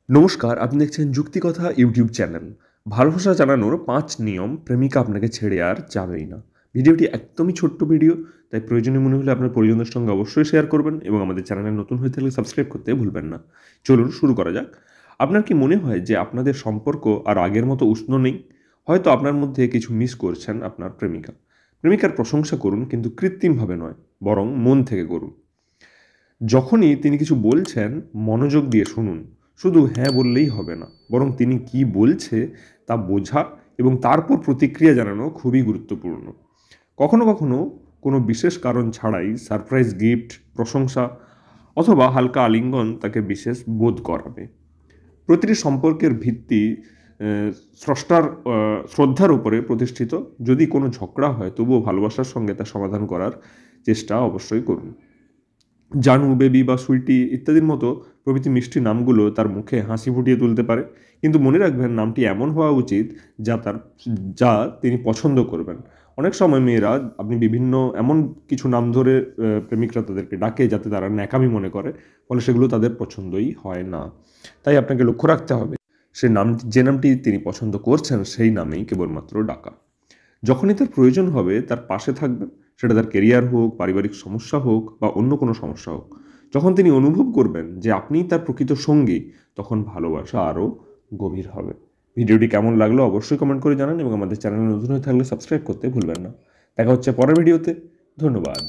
নমস্কার, আপনি দেখছেন যুক্তিকথা ইউটিউব চ্যানেল। ভালোবাসা জানানোর ৫ নিয়ম প্রেমিকা আপনাকে ছেড়ে আর যাবেই না। ভিডিওটি একদমই ছোট্ট ভিডিও, তাই প্রয়োজনীয় মনে হলে আপনার পরিজনদের সঙ্গে অবশ্যই শেয়ার করবেন এবং আমাদের চ্যানেলে নতুন হয়ে থাকলে সাবস্ক্রাইব করতে ভুলবেন না। চলুন শুরু করা যাক। আপনার কি মনে হয় যে আপনাদের সম্পর্ক আর আগের মতো উষ্ণ নেই? হয়তো আপনার মধ্যে কিছু মিস করছেন আপনার প্রেমিকা। প্রেমিকার প্রশংসা করুন, কিন্তু কৃত্রিমভাবে নয়, বরং মন থেকে করুন। যখনই তিনি কিছু বলছেন, মনোযোগ দিয়ে শুনুন। শুধু হ্যাঁ বললেই হবে না, বরং তিনি কি বলছে তা বোঝা এবং তারপর প্রতিক্রিয়া জানানো খুবই গুরুত্বপূর্ণ। কখনো কখনো কোনো বিশেষ কারণ ছাড়াই সারপ্রাইজ গিফট, প্রশংসা অথবা হালকা আলিঙ্গন তাকে বিশেষ বোধ করাবে। প্রতিটি সম্পর্কের ভিত্তি স্রষ্টার শ্রদ্ধার উপরে প্রতিষ্ঠিত। যদি কোনো ঝগড়া হয়, তবুও ভালোবাসার সঙ্গে তা সমাধান করার চেষ্টা অবশ্যই করুন। জানু, বেবি বা সুইটি ইত্যাদির মতো প্রভৃতি মিষ্টি নামগুলো তার মুখে হাসি ফুটিয়ে তুলতে পারে, কিন্তু মনে রাখবেন নামটি এমন হওয়া উচিত যা তিনি পছন্দ করবেন। অনেক সময় মেয়েরা আপনি বিভিন্ন এমন কিছু নাম ধরে প্রেমিকরা তাদেরকে ডাকে যাতে তারা ন্যাকামি মনে করে, ফলে সেগুলো তাদের পছন্দই হয় না। তাই আপনাকে লক্ষ্য রাখতে হবে যে নামটি তিনি পছন্দ করছেন সেই নামেই কেবলমাত্র ডাকা। যখনই তার প্রয়োজন হবে তার পাশে থাকবেন, সেটা তার কেরিয়ার হোক, পারিবারিক সমস্যা হোক বা অন্য কোনো সমস্যা হোক। যখন তিনি অনুভব করবেন যে আপনিই তার প্রকৃত সঙ্গী, তখন ভালোবাসা আরও গভীর হবে। ভিডিওটি কেমন লাগলো অবশ্যই কমেন্ট করে জানান এবং আমাদের চ্যানেলে নতুন হয়ে থাকলে সাবস্ক্রাইব করতে ভুলবেন না। দেখা হচ্ছে পরের ভিডিওতে। ধন্যবাদ।